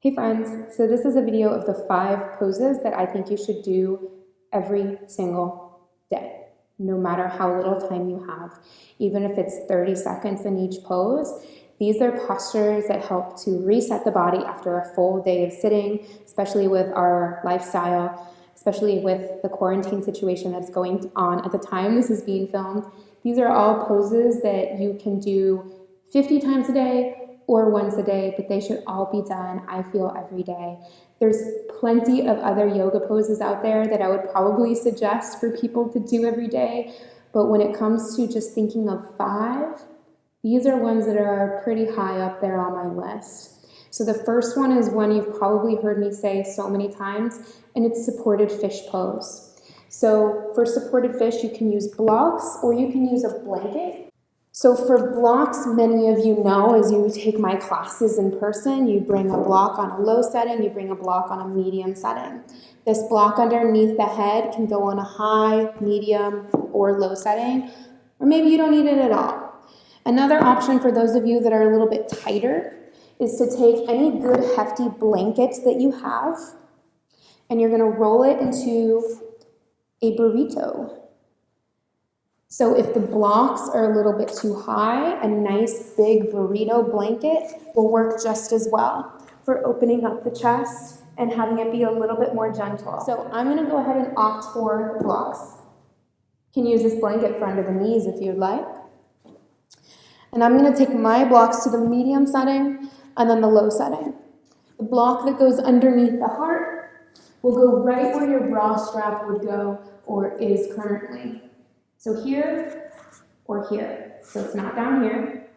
Hey friends, so this is a video of the 5 poses that I think you should do every single day, no matter how little time you have. Even if it's 30 seconds in each pose, these are postures that help to reset the body after a full day of sitting, especially with our lifestyle, especially with the quarantine situation that's going on at the time this is being filmed. These are all poses that you can do 50 times a day or once a day, but they should all be done, I feel, every day. There's plenty of other yoga poses out there that I would probably suggest for people to do every day, but when it comes to just thinking of 5, these are ones that are pretty high up there on my list. So the first one is one you've probably heard me say so many times, and it's supported fish pose. So for supported fish, you can use blocks or you can use a blanket. So for blocks, many of you know, as you take my classes in person, you bring a block on a low setting, you bring a block on a medium setting. This block underneath the head can go on a high, medium, or low setting, or maybe you don't need it at all. Another option for those of you that are a little bit tighter is to take any good hefty blanket that you have, and you're gonna roll it into a burrito. So if the blocks are a little bit too high, a nice big burrito blanket will work just as well for opening up the chest and having it be a little bit more gentle. So I'm gonna go ahead and opt for the blocks. You can use this blanket for under the knees if you'd like. And I'm gonna take my blocks to the medium setting and then the low setting. The block that goes underneath the heart will go right where your bra strap would go or is currently. So here or here. So it's not down here,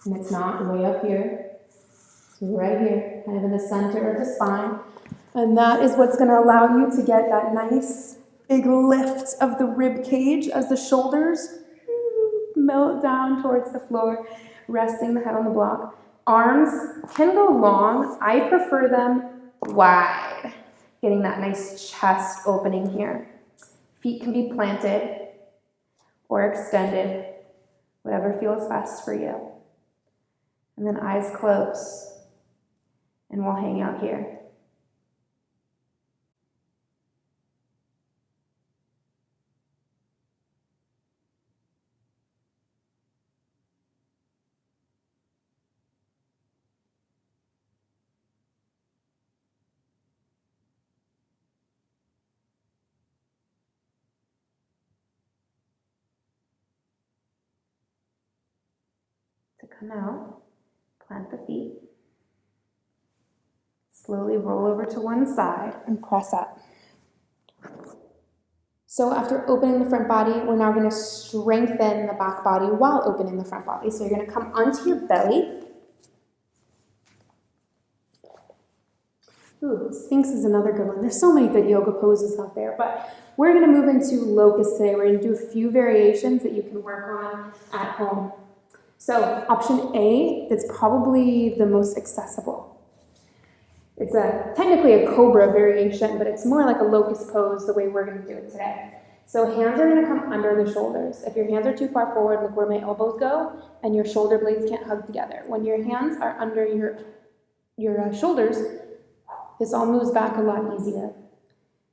and it's not way up here. It's right here, kind of in the center of the spine. And that is what's going to allow you to get that nice big lift of the rib cage as the shoulders melt down towards the floor, resting the head on the block. Arms can go long. I prefer them wide, getting that nice chest opening here. Feet can be planted or extended, whatever feels best for you. And then eyes closed, and we'll hang out here. To come out, plant the feet. Slowly roll over to one side and press up. So after opening the front body, we're now going to strengthen the back body while opening the front body. So you're going to come onto your belly. Ooh, Sphinx is another good one. There's so many good yoga poses out there, but we're going to move into locust today. We're going to do a few variations that you can work on at home. So option A, that's probably the most accessible. It's technically a cobra variation, but it's more like a locust pose the way we're going to do it today. So hands are going to come under the shoulders. If your hands are too far forward, look where my elbows go, and your shoulder blades can't hug together. When your hands are under your shoulders, this all moves back a lot easier.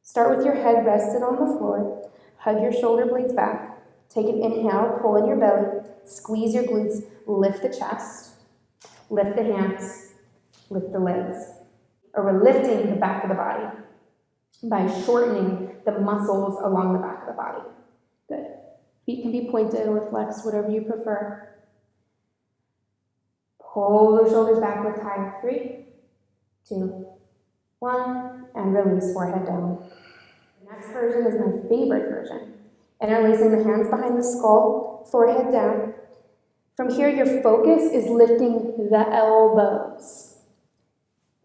Start with your head rested on the floor. Hug your shoulder blades back. Take an inhale, pull in your belly, squeeze your glutes, lift the chest, lift the hands, lift the legs. Or we're lifting the back of the body by shortening the muscles along the back of the body. Good. Feet can be pointed or flexed, whatever you prefer. Pull the shoulders back with time. 3, 2, 1, and release, forehead down. The next version is my favorite version. Interlacing the hands behind the skull, forehead down. From here, your focus is lifting the elbows.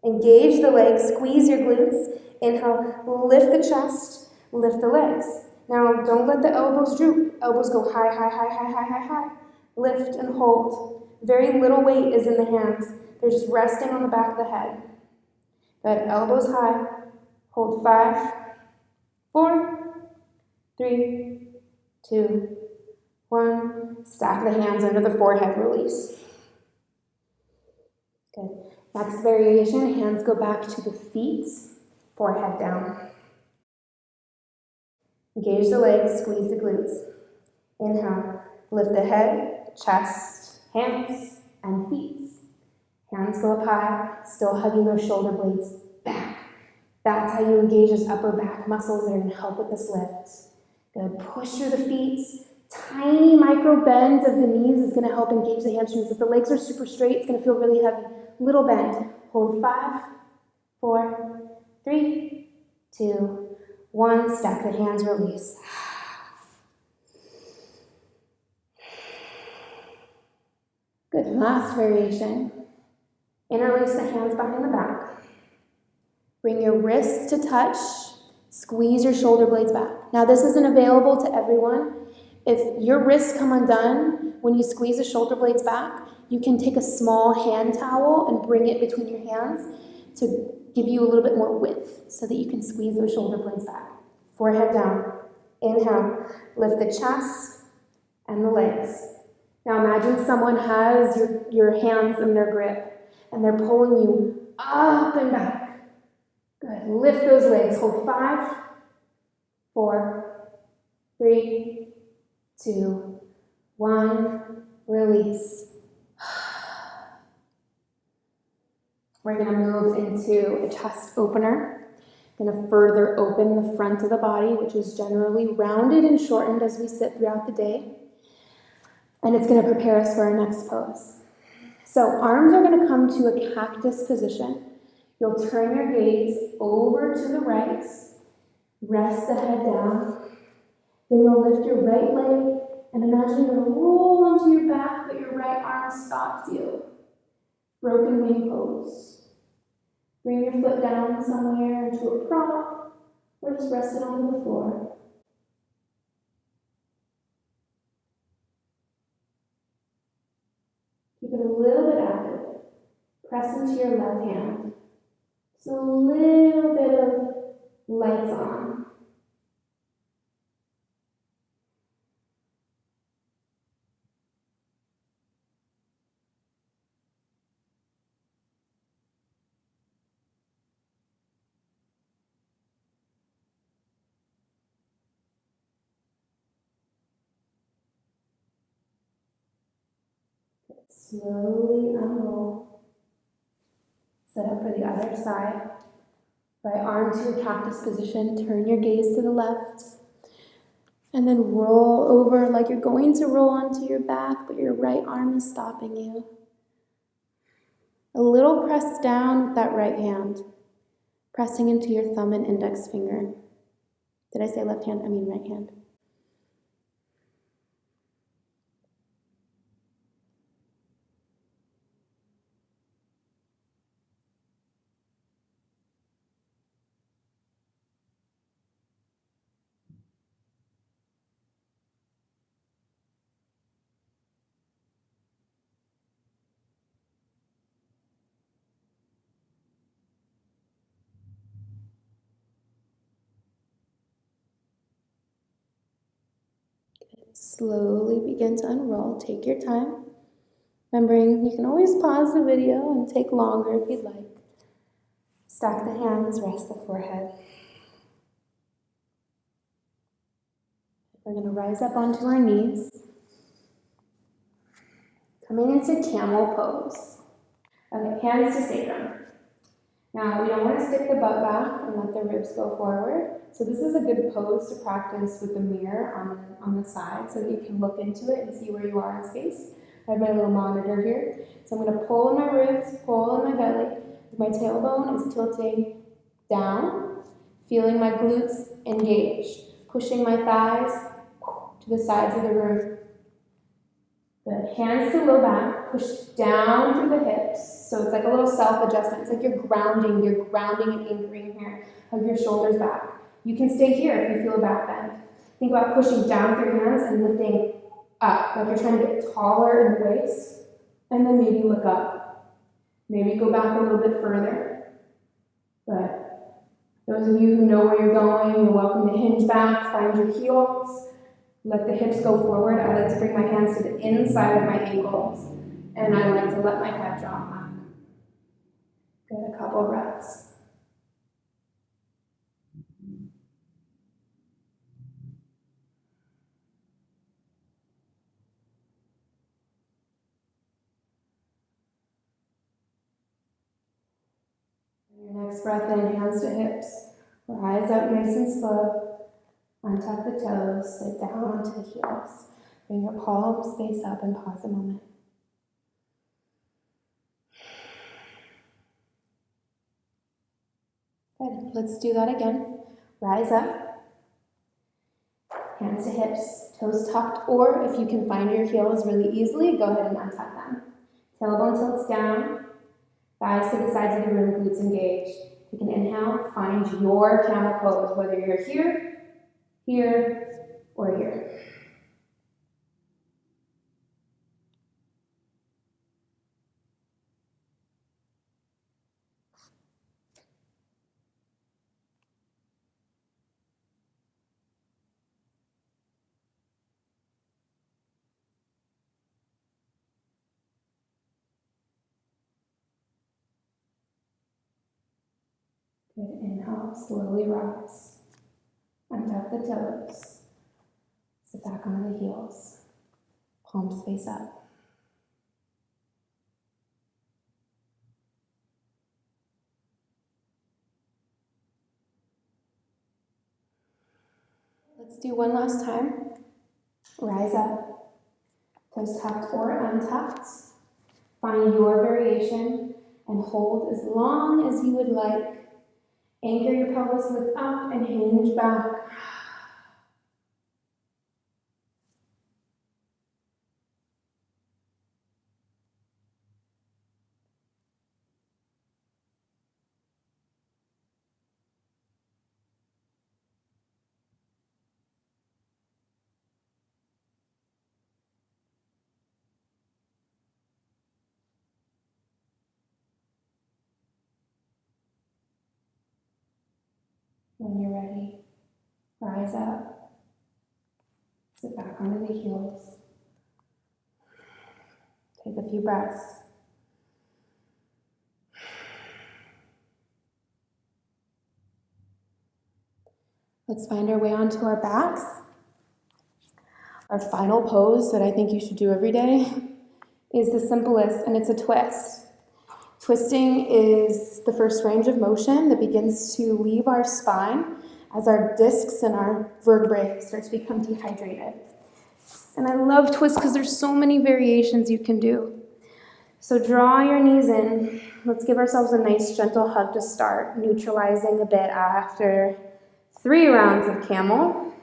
Engage the legs, squeeze your glutes. Inhale, lift the chest, lift the legs. Now, don't let the elbows droop. Elbows go high, high, high, high, high, high, high. Lift and hold. Very little weight is in the hands. They're just resting on the back of the head. Good, elbows high. Hold 5, 4, 3, 2, 1. Stack the hands under the forehead, release. Good. Next variation, hands go back to the feet, forehead down. Engage the legs, squeeze the glutes. Inhale, lift the head, chest, hands, and feet. Hands go up high, still hugging those shoulder blades back. That's how you engage those upper back muscles that are going to help with this lift. Good. Push through the feet. Tiny micro bends of the knees is going to help engage the hamstrings. If the legs are super straight, it's going to feel really heavy. Little bend. Hold 5, 4, 3, 2, 1. Stack the hands, release. Good. Last variation. Interlace the hands behind the back. Bring your wrists to touch. Squeeze your shoulder blades back. Now, this isn't available to everyone. If your wrists come undone when you squeeze the shoulder blades back, you can take a small hand towel and bring it between your hands to give you a little bit more width so that you can squeeze those shoulder blades back. Forehead down. Inhale. Lift the chest and the legs. Now imagine someone has your hands in their grip and they're pulling you up and back. Good. Lift those legs. Hold 5, 4, 3, 2, 1. Release. We're going to move into a chest opener. Going to further open the front of the body, which is generally rounded and shortened as we sit throughout the day. And it's going to prepare us for our next pose. So arms are going to come to a cactus position. You'll turn your gaze over to the right. Rest the head down. Then you'll lift your right leg and imagine you're going to roll onto your back, but your right arm stops you. Broken wing pose. Bring your foot down somewhere into a prop or just rest it onto the floor. Keep it a little bit active. Press into your left hand. So a little bit of lights on. Slowly unroll. Set up for the other side. Right arm to a cactus position. Turn your gaze to the left. And then roll over like you're going to roll onto your back, but your right arm is stopping you. A little press down with that right hand. Pressing into your thumb and index finger. Did I say left hand? I mean right hand. Slowly begin to unroll. Take your time. Remembering, you can always pause the video and take longer if you'd like. Stack the hands, rest the forehead. We're going to rise up onto our knees. Coming into camel pose. Okay, hands to sacrum. Now, we don't want to stick the butt back and let the ribs go forward. So this is a good pose to practice with the mirror on the side so that you can look into it and see where you are in space. I have my little monitor here. So I'm going to pull in my ribs, pull in my belly. My tailbone is tilting down, feeling my glutes engage, pushing my thighs to the sides of the room. Good. Hands to low back, push down through the hips. So it's like a little self-adjustment. It's like you're grounding and anchoring here. Hug your shoulders back. You can stay here if you feel a back bend. Think about pushing down with your hands and lifting up, like you're trying to get taller in the waist. And then maybe look up. Maybe go back a little bit further. But those of you who know where you're going, you're welcome to hinge back, find your heels. Let the hips go forward. I like to bring my hands to the inside of my ankles. And I like to let my head drop back. Good, a couple breaths. Your next breath in, hands to hips. Rise up nice and slow. Untuck the toes, sit down onto the heels. Bring your palms face up and pause a moment. Good, let's do that again. Rise up, hands to hips, toes tucked, or if you can find your heels really easily, go ahead and untuck them. Tailbone tilts down, thighs to the sides of the room, glutes engaged. Take an inhale, find your camel pose, whether you're here, here, or here. Good, inhale, slowly rise. Untuck the toes. Sit back onto the heels. Palms face up. Let's do one last time. Rise up. Toes tucked or untucked. Find your variation and hold as long as you would like. Anchor your pelvis, lift up and hinge back. When you're ready, rise up. Sit back onto the heels. Take a few breaths. Let's find our way onto our backs. Our final pose that I think you should do every day is the simplest, and it's a twist. Twisting is the first range of motion that begins to leave our spine as our discs and our vertebrae start to become dehydrated. And I love twists because there's so many variations you can do. So draw your knees in. Let's give ourselves a nice gentle hug to start, neutralizing a bit after 3 rounds of camel.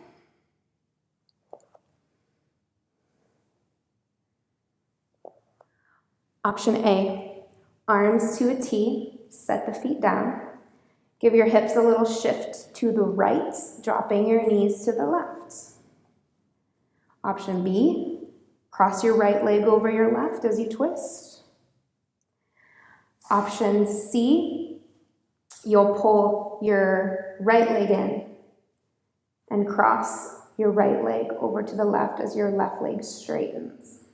Option A, arms to a T, set the feet down. Give your hips a little shift to the right, dropping your knees to the left. Option B, cross your right leg over your left as you twist. Option C, you'll pull your right leg in and cross your right leg over to the left as your left leg straightens.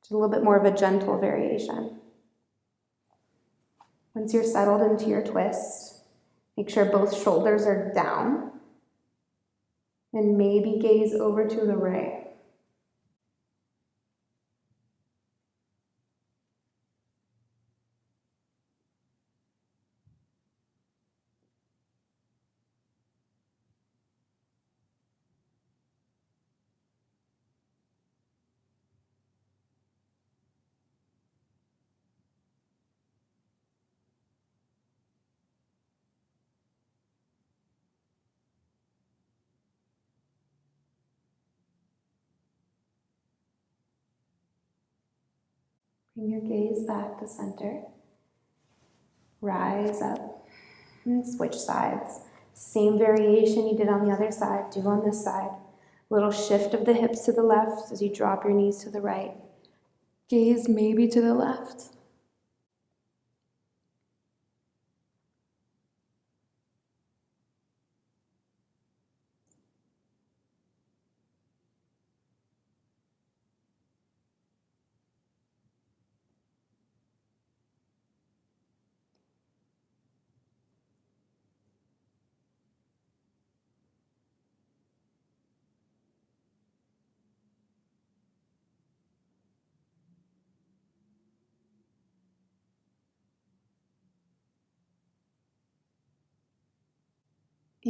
Just a little bit more of a gentle variation. Once you're settled into your twist, make sure both shoulders are down and maybe gaze over to the right. Bring your gaze back to center. Rise up and switch sides. Same variation you did on the other side, do on this side. Little shift of the hips to the left as you drop your knees to the right. Gaze maybe to the left.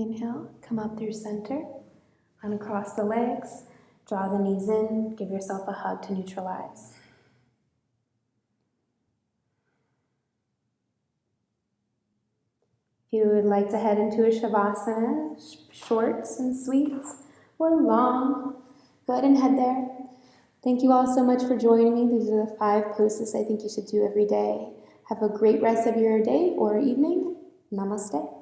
Inhale, come up through center, uncross the legs, draw the knees in, give yourself a hug to neutralize. If you would like to head into a Shavasana, short and sweet or long, go ahead and head there. Thank you all so much for joining me. These are the 5 poses I think you should do every day. Have a great rest of your day or evening. Namaste.